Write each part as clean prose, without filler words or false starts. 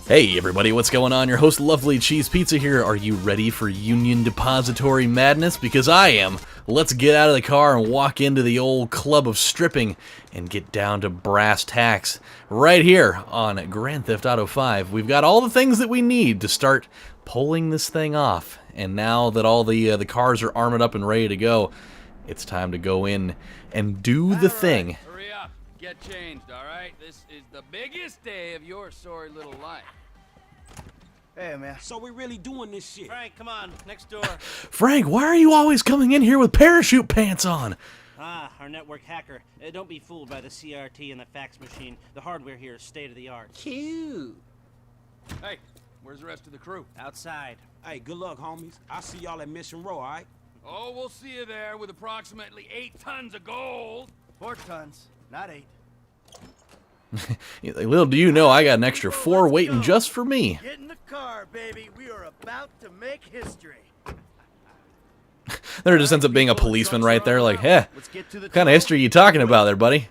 Hey everybody, what's going on? Your host LovelyCheesePizza here. Are you ready for Union Depository madness? Because I am. Let's get out of the car and walk into the old club of stripping and get down to brass tacks. Right here on Grand Theft Auto 5, we've got all the things that we need to start pulling this thing off. And now that all the cars are armored up and ready to go, it's time to go in and do the thing. Hurry up, get changed, all right? This is the biggest day of your sorry little life. Hey, man. So we really doing this shit? Frank, come on, next door. Frank, why are you always coming in here with parachute pants on? Ah, our network hacker. Don't be fooled by the CRT and the fax machine. The hardware here is state-of-the-art. Cute. Hey, where's the rest of the crew? Outside. Hey, good luck, homies. I'll see y'all at Mission Row, all right? Oh, we'll see you there with approximately 8 tons of gold. 4 tons, not 8. Little do you know, I got an extra 4 waiting just for me. Get in the car, baby. We are about to make history. There just ends up being a policeman right there, like, what kind of history are you talking about there, buddy?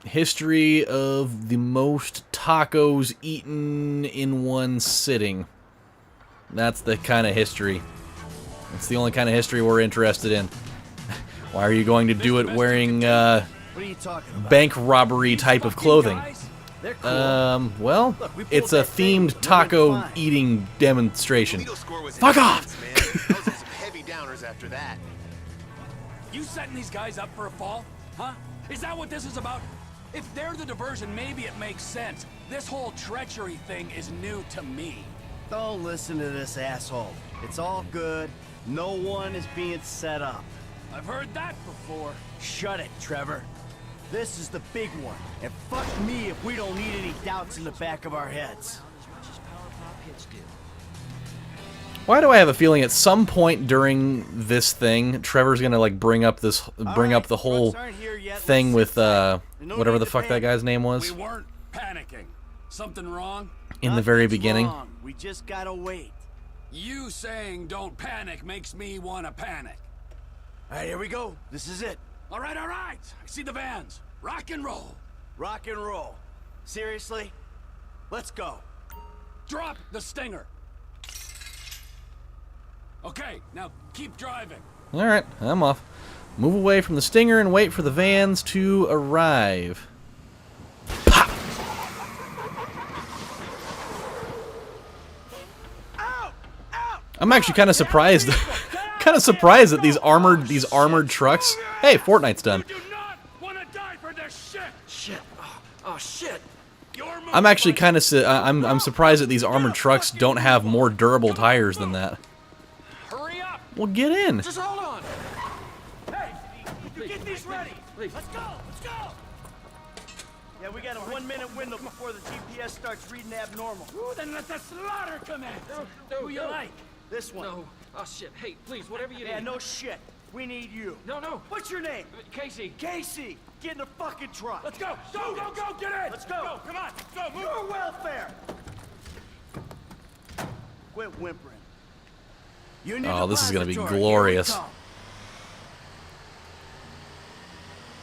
History of the most tacos eaten in one sitting. That's the kind of history. It's the only kind of history we're interested in. Why are you going to do it wearing, What are you talking about? bank robbery type of clothing? They're cool. Well, Look, we pulled it's a that thing. themed We're taco fine. eating demonstration. Legal score was Fuck off! intense, man. Those are some heavy downers after that. You setting these guys up for a fall? Huh? Is that what this is about? If they're the diversion, maybe it makes sense. This whole treachery thing is new to me. Don't listen to this asshole. It's all good. No one is being set up. I've heard that before. Shut it, Trevor. This is the big one. And fuck me if we don't need any doubts in the back of our heads. Why do I have a feeling at some point during this thing, Trevor's gonna like bring up the whole thing with whatever the fuck that guy's name was We weren't panicking. Something wrong? in the very Nothing's beginning. wrong. We just gotta wait. You saying don't panic makes me want to panic. All right, here we go. This is it. All right, I see the vans. Rock and roll. Rock and roll. Seriously? Let's go. Drop the stinger. Okay, now keep driving. All right, I'm off. Move away from the stinger and wait for the vans to arrive. Pop! I'm actually kind of surprised. Kind of surprised that these armored trucks. Hey, Fortnite's done. You do not want to die for this shit. Shit. Oh shit. I'm actually kind of I'm surprised that these armored trucks don't have more durable tires than that. Hurry up. Well, get in. Just hold on. Hey, you get these ready. Let's go. Let's go. Yeah, we got a 1-minute window before the GPS starts reading abnormal. Ooh, then let the slaughter commence. Who you like? This one. No. Oh, shit. Hey, please, whatever you Yeah, need. no shit. We need you. No, no. What's your name? Casey. Casey. Get in the fucking truck. Let's go. Go, go, go. Get in. Let's go. Come on. Go. Move. Your welfare. Quit whimpering. Union Oh, this is gonna be Depository. glorious. Here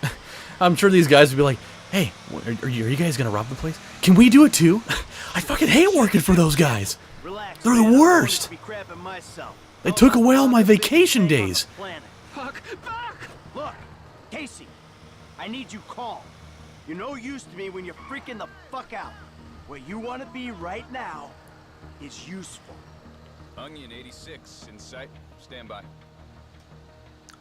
we come. I'm sure these guys would be like, "Hey, are you guys gonna rob the place? Can we do it too?" I fucking hate working for those guys. Relax. They're the man. I'm worst. going to be crapping myself. They Don't took talk away all about my the big vacation thing on the days. planet. Fuck. Fuck. Look, Casey, I need you calm. You're no use to me when you're freaking the fuck out. Where you want to be right now is useful. Onion 86 in sight. Stand by.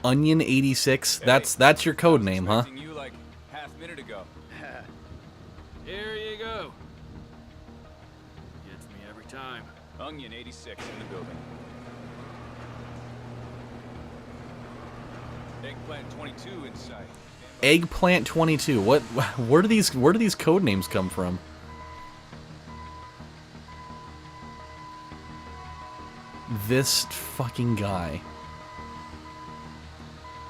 Onion 86. That's your code name, huh? Expecting you like half minute ago. Here you go. Gets me every time. Onion 86 in the building. Eggplant 22 in sight. Eggplant 22. Where do these code names come from? This fucking guy.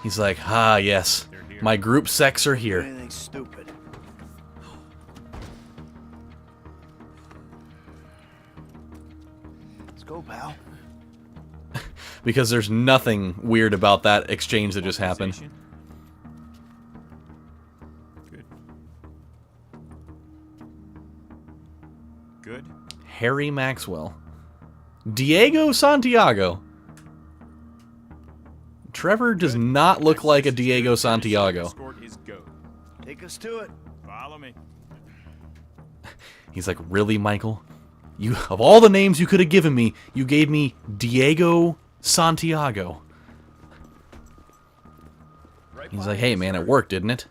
He's like, "Ah, yes. My group sex are here." Anything stupid. go, pal. Because there's nothing weird about that exchange that just happened. Good. Good. Harry Maxwell. Diego Santiago. Trevor does not look like a Diego Santiago. Escort is go. Take us to it. Follow me. He's like, really, Michael? You, of all the names you could have given me, you gave me Diego Santiago. He's like, hey, man, it worked, didn't it?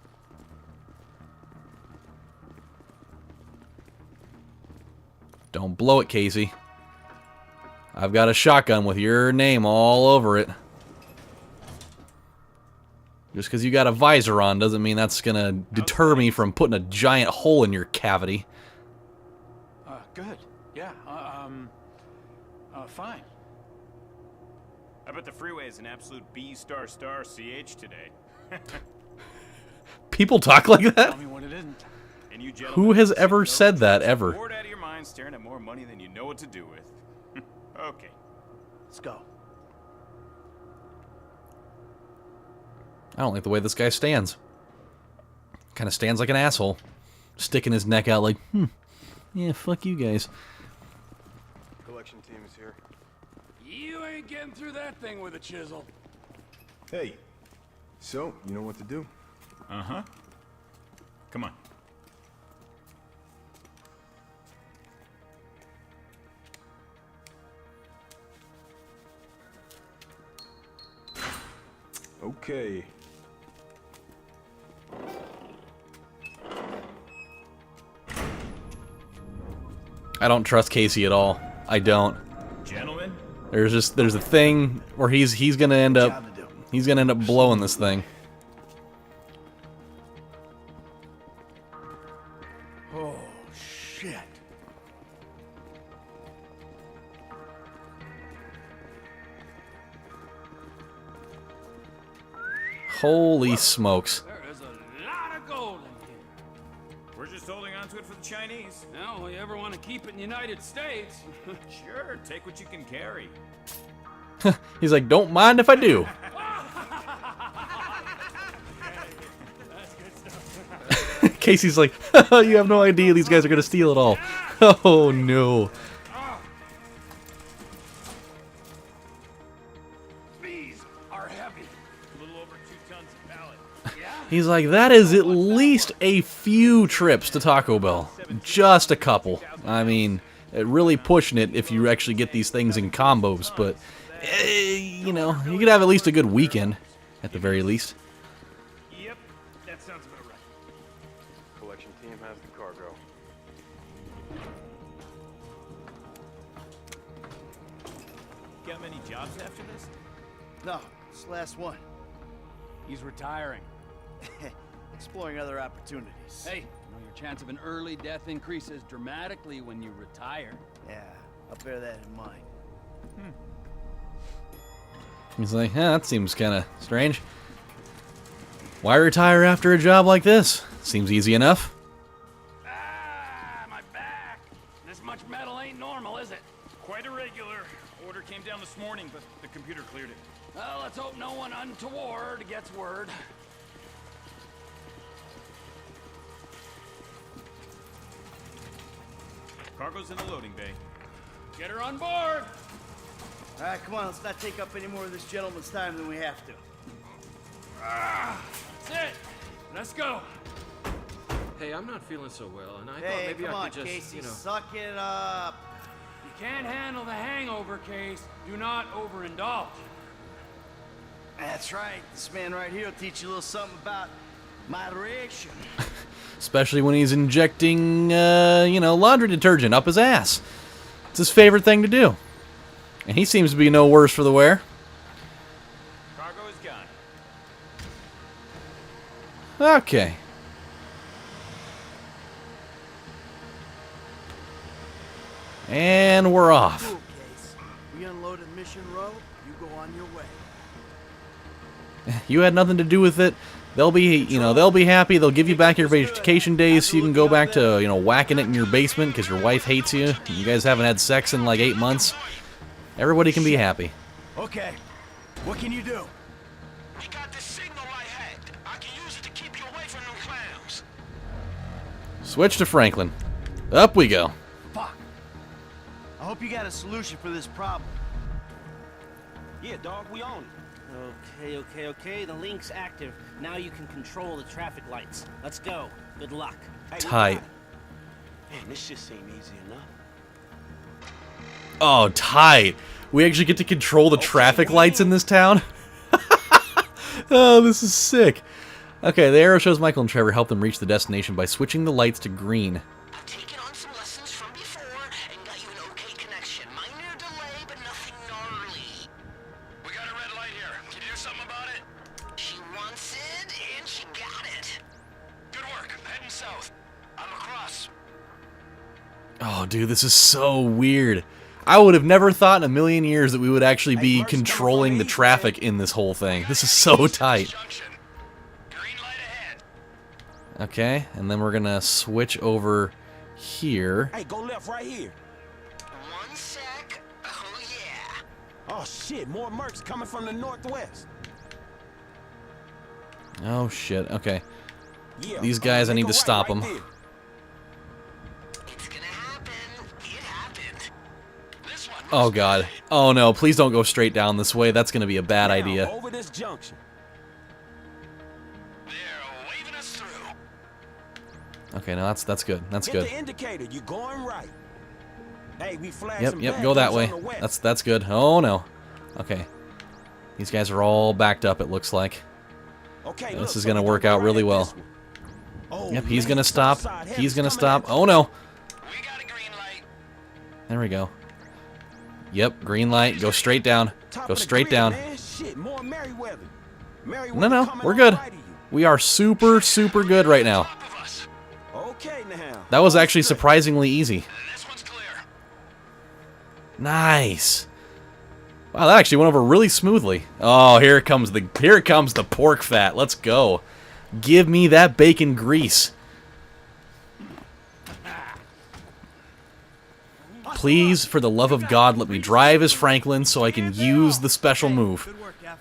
Don't blow it, Casey. I've got a shotgun with your name all over it. Just because you got a visor on doesn't mean that's going to deter me from putting a giant hole in your cavity. Good. Yeah, fine. I bet the freeway is an absolute B****CH today. People talk like that? Tell me when it isn't. And you Who has ever said that, ever? Bored out of your mind staring at more money than you know what to do with. Okay. Let's go. I don't like the way this guy stands. Kind of stands like an asshole. Sticking his neck out like, yeah, fuck you guys. Collection team is here. You ain't getting through that thing with a chisel. Hey, so you know what to do? Uh-huh. Come on. Okay. I don't trust Casey at all. I don't. Gentlemen. There's a thing where he's gonna end up blowing this thing. Oh, shit. Holy smokes. There is a lot of gold in here. We're just holding on to it for the Chinese. Now, you ever want to keep it in the United States? Sure, take what you can carry. He's like, don't mind if I do. Casey's like, you have no idea these guys are gonna steal it all. Oh no. These are heavy. A little over 2 tons of pallet. Yeah? He's like, that is at least a few trips to Taco Bell. Just a couple. I mean, really pushing it if you actually get these things in combos, but, you know, you could have at least a good weekend, at the very least. Yep, that sounds about right. Collection team has the cargo. Got many jobs after this? No, it's the last one. He's retiring. Exploring other opportunities. Hey, you know your chance of an early death increases dramatically when you retire. Yeah, I'll bear that in mind. He's like, that seems kind of strange. Why retire after a job like this? Seems easy enough. Ah, my back. This much metal ain't normal, is it? Quite irregular. Order came down this morning, but the computer cleared it. Well, let's hope no one untoward gets word. Cargo's in the loading bay. Get her on board. All right, come on, let's not take up any more of this gentleman's time than we have to. That's it. Let's go. Hey, I'm not feeling so well, and I thought Hey, maybe come I on, could just, Casey, you know. suck it up. You can't handle the hangover case. Do not overindulge. That's right. This man right here will teach you a little something about moderation. Especially when he's injecting, you know, laundry detergent up his ass. It's his favorite thing to do. And he seems to be no worse for the wear. Cargo is gone. Okay. And we're off. Cool, Case. We unloaded Mission Row. You go on your way. You had nothing to do with it. They'll be, you know, they'll be happy. They'll give you back your vacation days so you can go back to, you know, whacking it in your basement because your wife hates you. You guys haven't had sex in like 8 months. Everybody can be happy. Okay, what can you do? We got this signal light hacked. I can use it to keep you away from them clowns. Switch to Franklin. Up we go. Fuck. I hope you got a solution for this problem. Yeah, dog, we own it. Okay. The link's active. Now you can control the traffic lights. Let's go. Good luck. Hey, we Tight. got it. Man, this shit seem easy enough. Oh, tight. We actually get to control the traffic lights in this town? Oh, this is sick. Okay, the arrow shows Michael and Trevor help them reach the destination by switching the lights to green. I've taken on some lessons from before and got you an okay connection. Minor delay, but nothing gnarly. We got a red light here. Can you do something about it? She wants it, and she got it. Good work. Heading south. I'm across. Oh, dude, this is so weird. I would have never thought in a million years that we would actually be controlling the traffic in this whole thing. This is so tight. Green light ahead. Okay, and then we're gonna switch over here. Hey, go left right here. One sec. Oh, yeah. Oh, shit, more mercs coming from the northwest. Oh, shit. Okay. Yeah, These guys, I need to right, stop them. there. It's gonna happen. It happened. This one. Oh, God. Oh, no. Please don't go straight down this way. That's gonna be a bad Now, idea. over this junction. They're waving us through. Okay, no, that's good. That's Get good. the indicator. You're going right. Hey, we flagged some Yep, bad go that guys way. on the west. That's good. Oh, no. Okay. These guys are all backed up, it looks like. Okay, This look, is so gonna we work go out right really at well. this one. Oh, Yep, he's man, gonna stop. Southside He's heavy's gonna coming stop. at you. Oh, no. We got a green light. There we go. Yep, green light. Go straight down. Top Go of the straight grid, down. Man. Shit, more Merryweather. No, Merryweather no, coming we're on good. right of you. We are super, super good right now. Top of us. Okay, now. That was actually surprisingly easy. This one's clear. Nice. Wow, that actually went over really smoothly. Oh, here comes the pork fat. Let's go. Give me that bacon grease. Please, for the love of God, let me drive as Franklin so I can use the special move. Good work, Gav.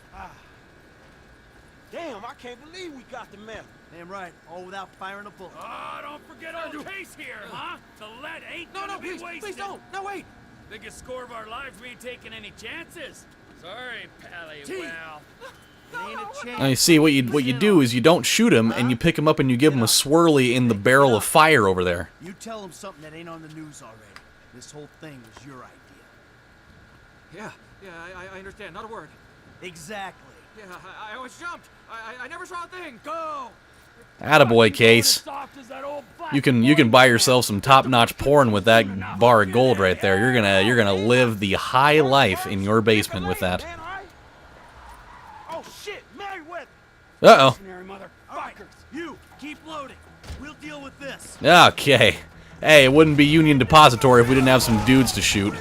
Damn, I can't believe we got the meth. Damn right, all without firing a bullet. Don't forget our case here, huh? The lead ain't gonna be wasted. Please don't. No, wait. Biggest score of our lives, we ain't taking any chances. Sorry, Pally. Well, Ain't a chance. Now you see, what you do is you don't shoot him, and you pick him up and you give him a swirly in the barrel of fire over there. You tell them something that ain't on the news already. This whole thing was your idea. Yeah, I understand. Not a word. Exactly. Yeah, I always jumped. I never saw a thing. Go! Attaboy, Case. You can buy yourself some top-notch porn with that bar of gold right there. You're gonna live the high life in your basement with that. Man, all right? Oh, shit, Merryweather. Uh-oh. Motherfuckers, you keep loading. We'll deal with this. Okay. Hey, it wouldn't be Union Depository if we didn't have some dudes to shoot.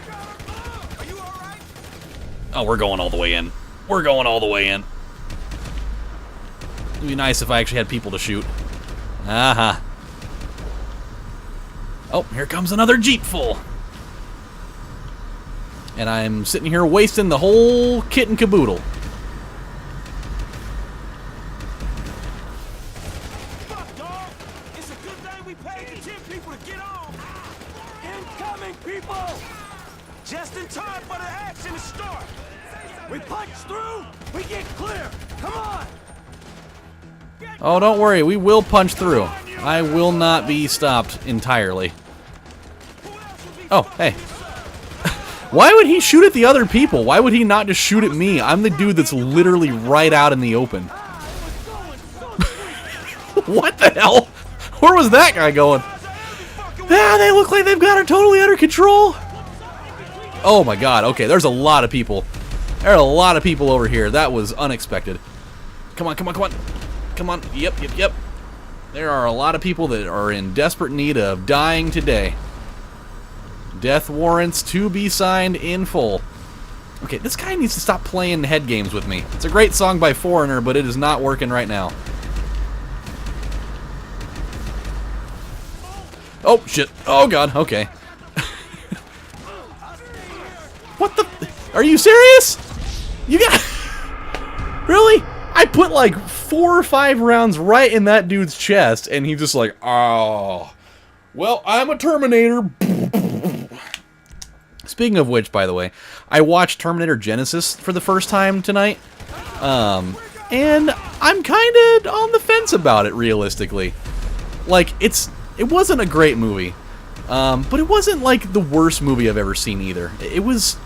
Oh, we're going all the way in. We're going all the way in. It'd be nice if I actually had people to shoot. Aha. Oh, here comes another Jeep full. And I'm sitting here wasting the whole kit and caboodle. Fuck, dog. It's a good thing we paid the 10 people to get on. Incoming, people. Just in time for the action to start. We punch through. We get clear. Come on. Oh, don't worry, we will punch through. I will not be stopped entirely. Oh, hey. Why would he shoot at the other people? Why would he not just shoot at me? I'm the dude that's literally right out in the open. What the hell? Where was that guy going? Ah, they look like they've got her totally under control. Oh my god, okay, there's a lot of people. There are a lot of people over here. That was unexpected. Come on, come on, come on. Come on. Yep. There are a lot of people that are in desperate need of dying today. Death warrants to be signed in full. Okay, this guy needs to stop playing head games with me. It's a great song by Foreigner, but it is not working right now. Oh, shit. Oh, God. Okay. What the... Are you serious? You got... Really? I put like 4 or 5 rounds right in that dude's chest, and he's just like, oh, well, I'm a Terminator. Speaking of which, by the way, I watched Terminator Genesis for the first time tonight, and I'm kind of on the fence about it, realistically. Like, it wasn't a great movie, but it wasn't like the worst movie I've ever seen either. It was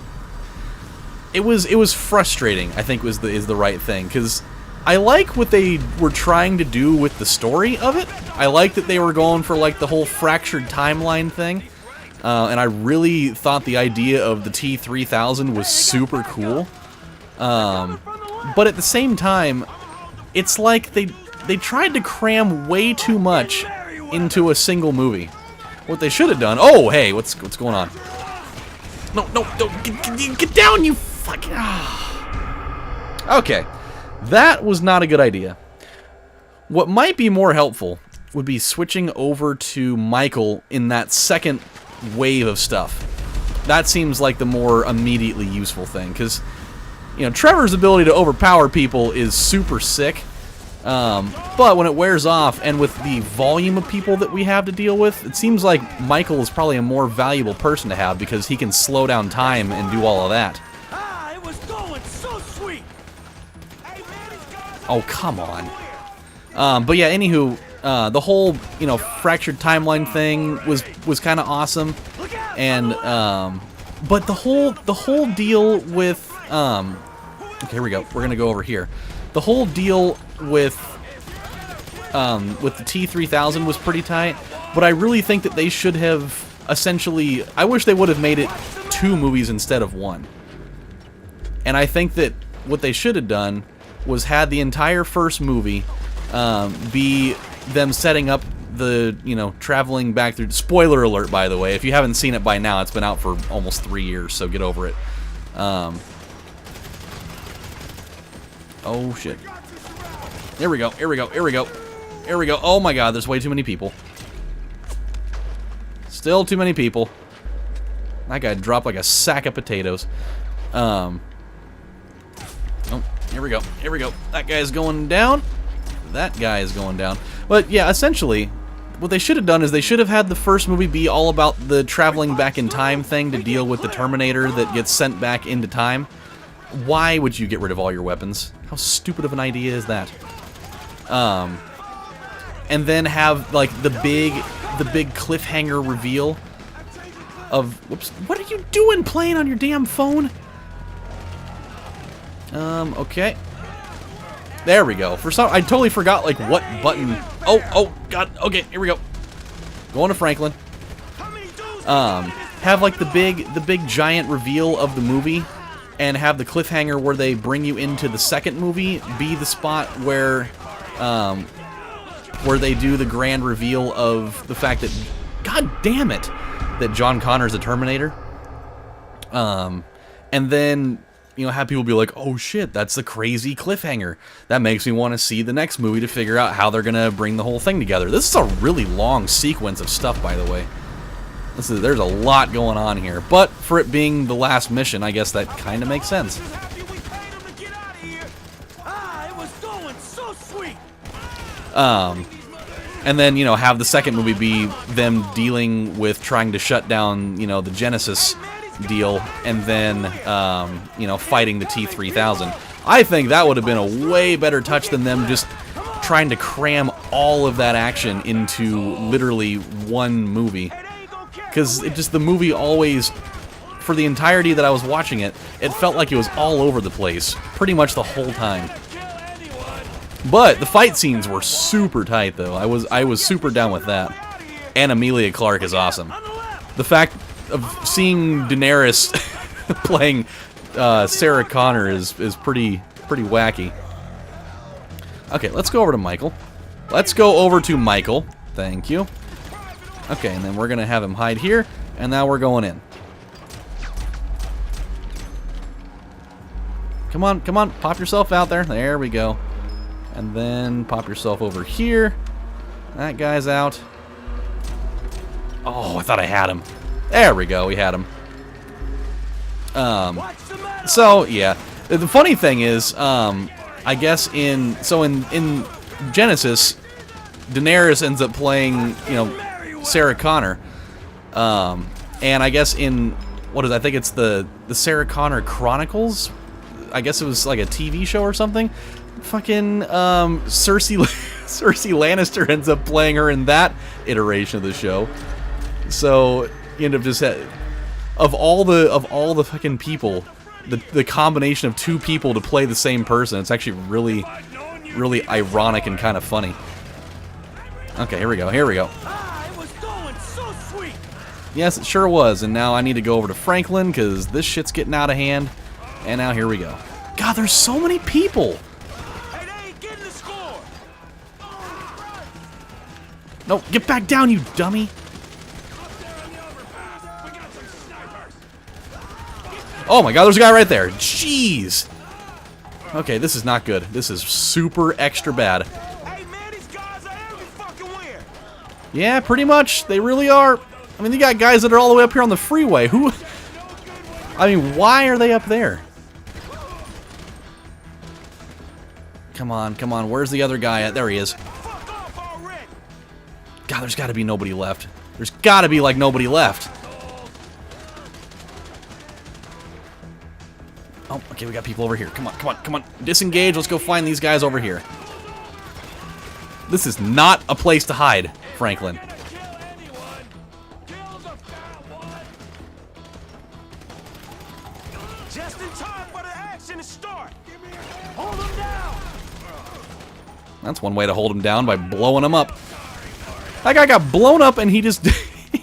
frustrating, I think is the right thing, because I like what they were trying to do with the story of it. I like that they were going for like the whole fractured timeline thing, and I really thought the idea of the T-3000 was super cool. But at the same time, it's like they tried to cram way too much into a single movie. What they should have done... Oh, hey, what's going on? No, don't get down, you fucking... Okay, that was not a good idea. What might be more helpful would be switching over to Michael in that second wave of stuff. That seems like the more immediately useful thing, because, you know, Trevor's ability to overpower people is super sick, but when it wears off, and with the volume of people that we have to deal with, it seems like Michael is probably a more valuable person to have, because he can slow down time and do all of that. It was going so sweet. Oh, come on. But yeah, anywho, the whole, you know, fractured timeline thing was kind of awesome, and but the whole deal with okay, here we go. We're gonna go over here. The whole deal with the T-3000 was pretty tight, but I really think that they should have essentially... I wish they would have made it 2 movies instead of 1. And I think that what they should have done was had the entire first movie be them setting up the, you know, traveling back through... Spoiler alert, by the way. If you haven't seen it by now, it's been out for almost 3 years, so get over it. Oh, shit. Here we go, here we go, here we go. Here we go. Oh my god, there's way too many people. Still too many people. That guy dropped like a sack of potatoes. Oh, here we go, here we go. That guy's going down. That guy is going down. But yeah, essentially, what they should have done is they should have had the first movie be all about the traveling back in time thing to deal with the Terminator that gets sent back into time. Why would you get rid of all your weapons? How stupid of an idea is that? And then have like the big cliffhanger reveal of... Whoops, what are you doing playing on your damn phone? Okay. There we go. For some, I totally forgot like what button. Oh god. Okay, here we go. Going to Franklin. Have like the big giant reveal of the movie, and have the cliffhanger where they bring you into the second movie be the spot where they do the grand reveal of the fact that, god damn it, that John Connor's a Terminator. And then, you know, have people be like, oh shit, that's the crazy cliffhanger. That makes me want to see the next movie to figure out how they're gonna bring the whole thing together. This is a really long sequence of stuff, by the way. There's a lot going on here, but for it being the last mission, I guess that kind of makes sense. And then, you know, have the second movie be them dealing with trying to shut down, you know, the Genesis deal, and then, you know, fighting the T-3000. I think that would have been a way better touch than them just trying to cram all of that action into literally one movie. Because it just, the movie always, for the entirety that I was watching it, it felt like it was all over the place, pretty much the whole time. But the fight scenes were super tight, though. I was super down with that. And Emilia Clarke is awesome. The fact of seeing Daenerys playing Sarah Connor is pretty wacky. Okay, let's go over to Michael. Let's go over to Michael. Thank you. Okay, and then we're gonna have him hide here, and now we're going in. Come on, come on, pop yourself out there. There we go. And then pop yourself over here. That guy's out. Oh, I thought I had him. There we go, we had him. So yeah, the funny thing is, I guess in Genesis, Daenerys ends up playing, you know, Sarah Connor, and I guess in I think it's the Sarah Connor Chronicles. I guess it was like a TV show or something. Fucking Cersei Lannister ends up playing her in that iteration of the show. So you end up just of all the fucking people, the combination of two people to play the same person. It's actually really ironic and kind of funny. Okay, here we go. Here we go. It was going so sweet. Yes, it sure was. And now I need to go over to Franklin because this shit's getting out of hand. And now here we go. God, there's so many people. Hey, they ain't getting the score. No, get back down, you dummy. Oh my god, there's a guy right there. Jeez. Okay, this is not good. This is super extra bad. Hey, man, these guys are every fucking where. Yeah, pretty much. They really are. I mean, you got guys that are all the way up here on the freeway. Who? I mean, why are they up there? Come on, come on. Where's the other guy at? There he is. God, there's got to be nobody left. There's got to be, like, nobody left. Oh, okay, we got people over here. Come on, come on, come on. Disengage. Let's go find these guys over here. This is not a place to hide, Franklin. Just in time for the action to start. Hold them down. That's one way to hold him down, by blowing him up. That guy got blown up and he just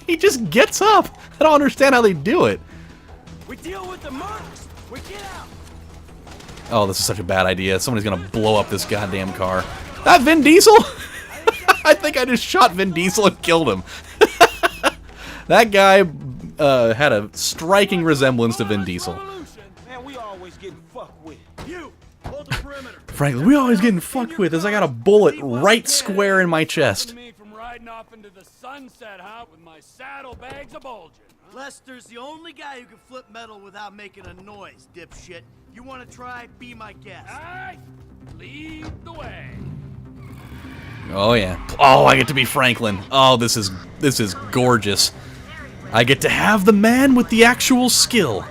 he just gets up. I don't understand how they do it. We deal with the mercs. We get out. Oh, this is such a bad idea. Somebody's gonna blow up this goddamn car. That Vin Diesel? I think I just shot Vin Diesel and killed him. That guy had a striking resemblance to Vin Diesel. Man, we always getting fucked with. You hold the perimeter. Frankly, we always getting fucked with as I got a bullet right square in my chest. Me from riding off into the sunset, huh? With my saddlebags a bulging. Huh? Lester's the only guy who can flip metal without making a noise, dipshit. You want to try? Be my guest. Alright, lead the way. Oh yeah. Oh, I get to be Franklin. Oh, this is gorgeous. I get to have the man with the actual skill.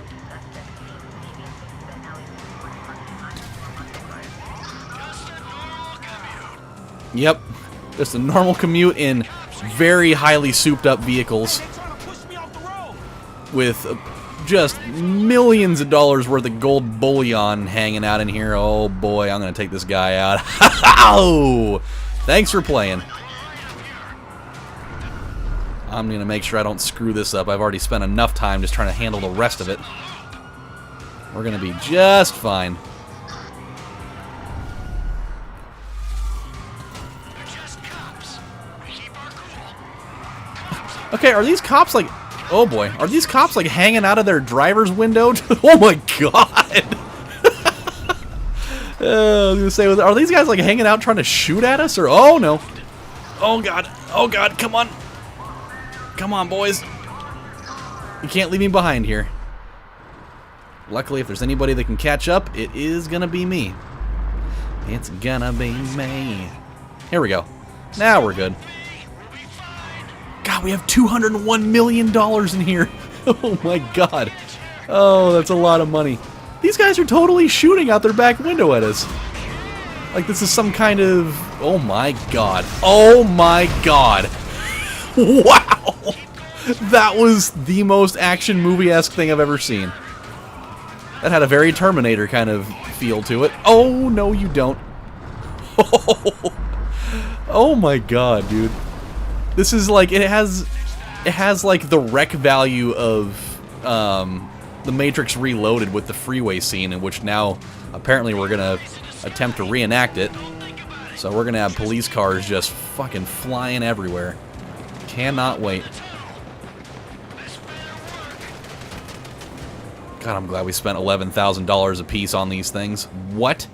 Yep. Just a normal commute in very highly souped up vehicles with just millions of dollars worth of gold bullion hanging out in here. Oh boy, I'm gonna take this guy out. Ow! Thanks for playing. I'm gonna make sure I don't screw this up. I've already spent enough time just trying to handle the rest of it. We're gonna be just fine. Okay, are these cops like... Oh boy, are these cops like hanging out of their driver's window? Oh my god! I was gonna say, are these guys like hanging out trying to shoot at us? Or oh no! Oh god, come on! Come on, boys! You can't leave me behind here. Luckily, if there's anybody that can catch up, it is gonna be me. It's gonna be me. Here we go. Now we're good. God, we have $201 million in here. Oh my god. Oh, that's a lot of money. These guys are totally shooting out their back window at us. Like this is some kind of... Oh my god. Oh my god. Wow. That was the most action movie-esque thing I've ever seen. That had a very Terminator kind of feel to it. Oh, no you don't. Oh my god, dude. This is like, it has like the rec value of The Matrix Reloaded with the freeway scene, in which now apparently we're gonna attempt to reenact it. So we're gonna have police cars just fucking flying everywhere. Cannot wait. God, I'm glad we spent $11,000 a piece on these things. What?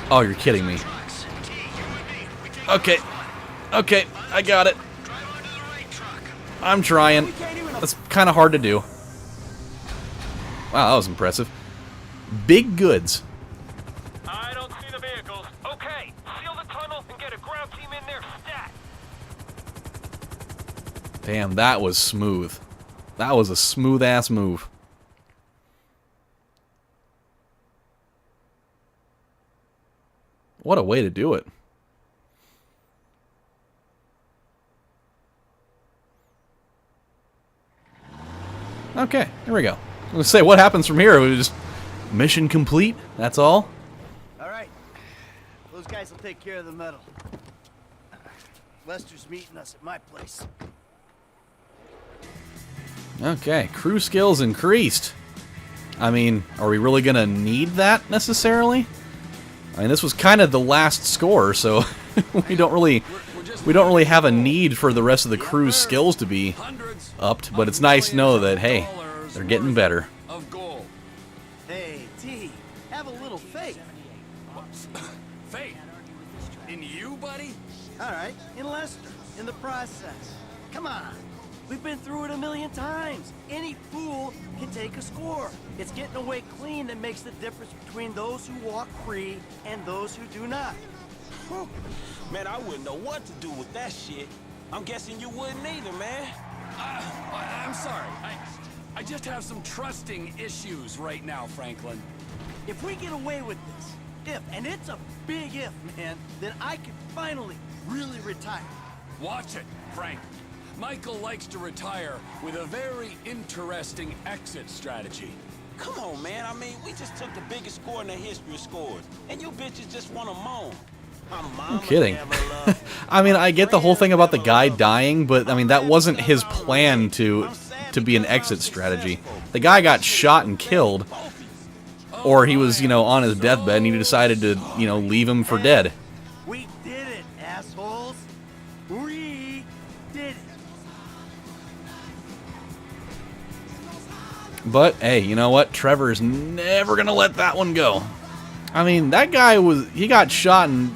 Oh, you're kidding me. Okay. Okay, I got it. I'm trying. That's kind of hard to do. Wow, that was impressive. Big goods. I don't see the vehicles. Okay, seal the tunnel and get a ground team in there stat. Damn, that was smooth. That was a smooth-ass move. What a way to do it. Okay, here we go. I was gonna say, what happens from here? We just mission complete? That's all? All right. Those guys will take care of the metal. Lester's meeting us at my place. Okay, crew skills increased. I mean, are we really gonna need that necessarily? I mean, this was kind of the last score, so we don't really have a need for the rest of the crew's skills to be upped. But it's nice to know that, hey, they're getting better. Of gold. Hey, T, have a little faith. Faith? In you, buddy? All right, in Lester, in the process. Come on. We've been through it a million times. Any fool can take a score. It's getting away clean that makes the difference between those who walk free and those who do not. Man, I wouldn't know what to do with that shit. I'm guessing you wouldn't either, man. I'm sorry. I just have some trusting issues right now, Franklin. If we get away with this, and it's a big if, man, then I can finally really retire. Watch it, Frank. Michael likes to retire with a very interesting exit strategy. Come on, man. I mean, we just took the biggest score in the history of scores, and you bitches just want to moan. I'm kidding. I mean, I get the whole thing about the guy dying, but I mean, that wasn't his plan to be an exit strategy. The guy got shot and killed, or he was, you know, on his deathbed and he decided to, you know, leave him for dead. We did it, assholes. We did it. But, hey, you know what? Trevor's never gonna let that one go. I mean, that guy he got shot and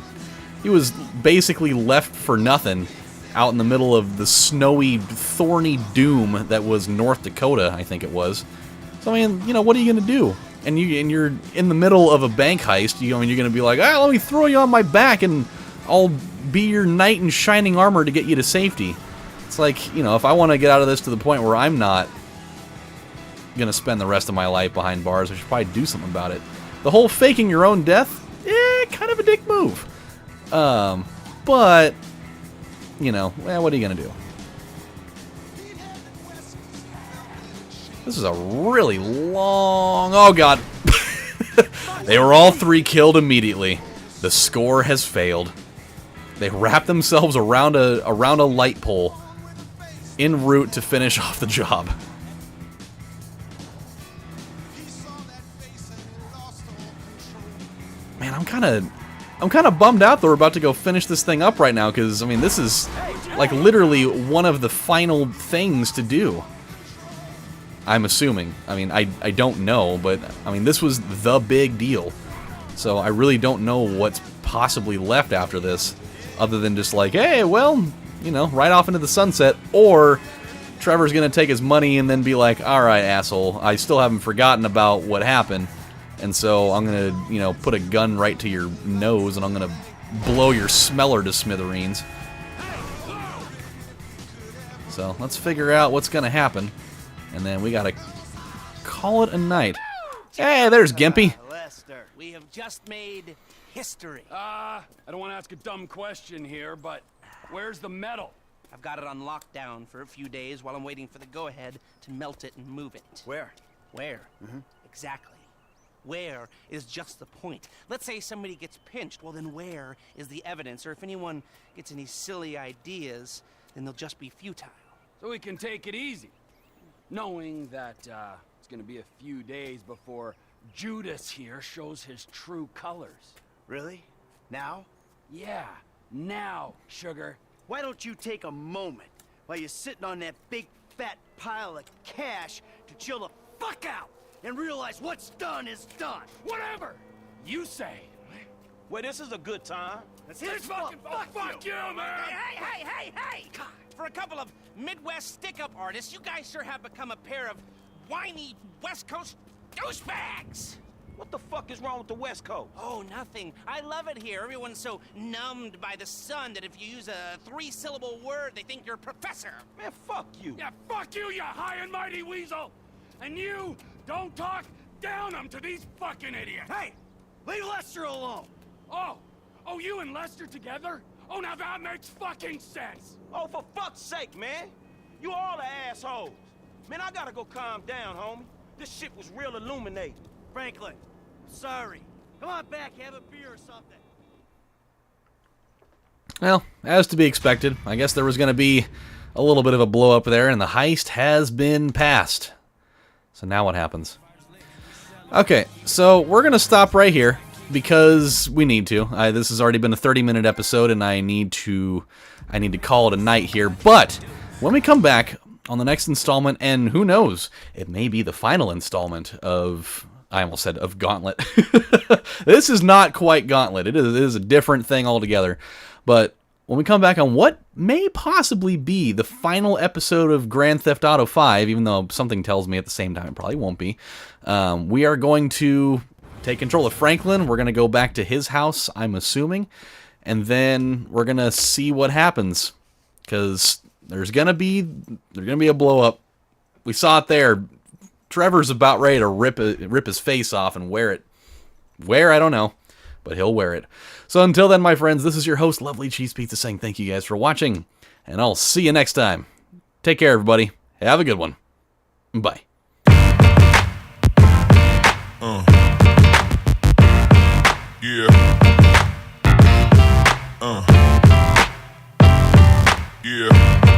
he was basically left for nothing out in the middle of the snowy, thorny doom that was North Dakota, I think it was. So, I mean, you know, what are you gonna do? And you're in the middle of a bank heist, I mean, you're gonna be like, ah, let me throw you on my back and I'll be your knight in shining armor to get you to safety. It's like, you know, if I want to get out of this to the point where I'm not gonna spend the rest of my life behind bars, I should probably do something about it. The whole faking your own death, kind of a dick move. But, you know, well, what are you gonna do? This is a really long... Oh, God. They were all three killed immediately. The score has failed. They wrap themselves around a light pole en route to finish off the job. Man, I'm kind of bummed out that we're about to go finish this thing up right now, because, I mean, this is, like, literally one of the final things to do. I'm assuming. I mean, I don't know, but, I mean, this was the big deal. So I really don't know what's possibly left after this, other than just like, hey, well, you know, right off into the sunset, or Trevor's gonna take his money and then be like, alright, asshole, I still haven't forgotten about what happened, and so I'm gonna, you know, put a gun right to your nose and I'm gonna blow your smeller to smithereens. So let's figure out what's gonna happen, and then we gotta call it a night. Hey, there's Gimpy. Lester, we have just made history. I don't want to ask a dumb question here, but where's the metal? I've got it on lockdown for a few days while I'm waiting for the go-ahead to melt it and move it. Where? Where? Exactly. Where is just the point. Let's say somebody gets pinched. Well, then where is the evidence? Or if anyone gets any silly ideas, then they'll just be futile. So we can take it easy, knowing that it's going to be a few days before Judas here shows his true colors. Really? Now? Yeah, now, sugar. Why don't you take a moment while you're sitting on that big fat pile of cash to chill the fuck out and realize what's done is done? Whatever you say. Well, this is a good time. Let's hit fucking Fuck you, man! Hey! For a couple of Midwest stick-up artists, you guys sure have become a pair of whiny West Coast Douchebags! What the fuck is wrong with the West Coast? Oh, nothing. I love it here. Everyone's so numbed by the sun that if you use a 3-syllable word, they think you're a professor. Man, fuck you. Yeah, fuck you, you high and mighty weasel! And you, don't talk down them to these fucking idiots! Hey, leave Lester alone. Oh, you and Lester together? Oh, now that makes fucking sense! Oh, for fuck's sake, man. You all the assholes. Man, I gotta go calm down, homie. This shit was real illuminating. Franklin, sorry. Come on back, have a beer or something. Well, as to be expected, I guess there was going to be a little bit of a blow up there, and the heist has been passed. So now what happens? Okay, so we're going to stop right here because we need to. This has already been a 30-minute episode, and I need to call it a night here. But when we come back on the next installment, and who knows, it may be the final installment of... I almost said of Gauntlet. This is not quite Gauntlet. It is a different thing altogether. But when we come back on what may possibly be the final episode of Grand Theft Auto 5, even though something tells me at the same time it probably won't be, we are going to take control of Franklin. We're going to go back to his house, I'm assuming. And then we're going to see what happens. Because there's going to be a blow up. We saw it there. Trevor's about ready to rip his face off and wear it. Where, I don't know, but he'll wear it. So until then, my friends, this is your host, Lovely Cheese Pizza, saying thank you guys for watching, and I'll see you next time. Take care, everybody. Have a good one. Bye. Yeah. Yeah.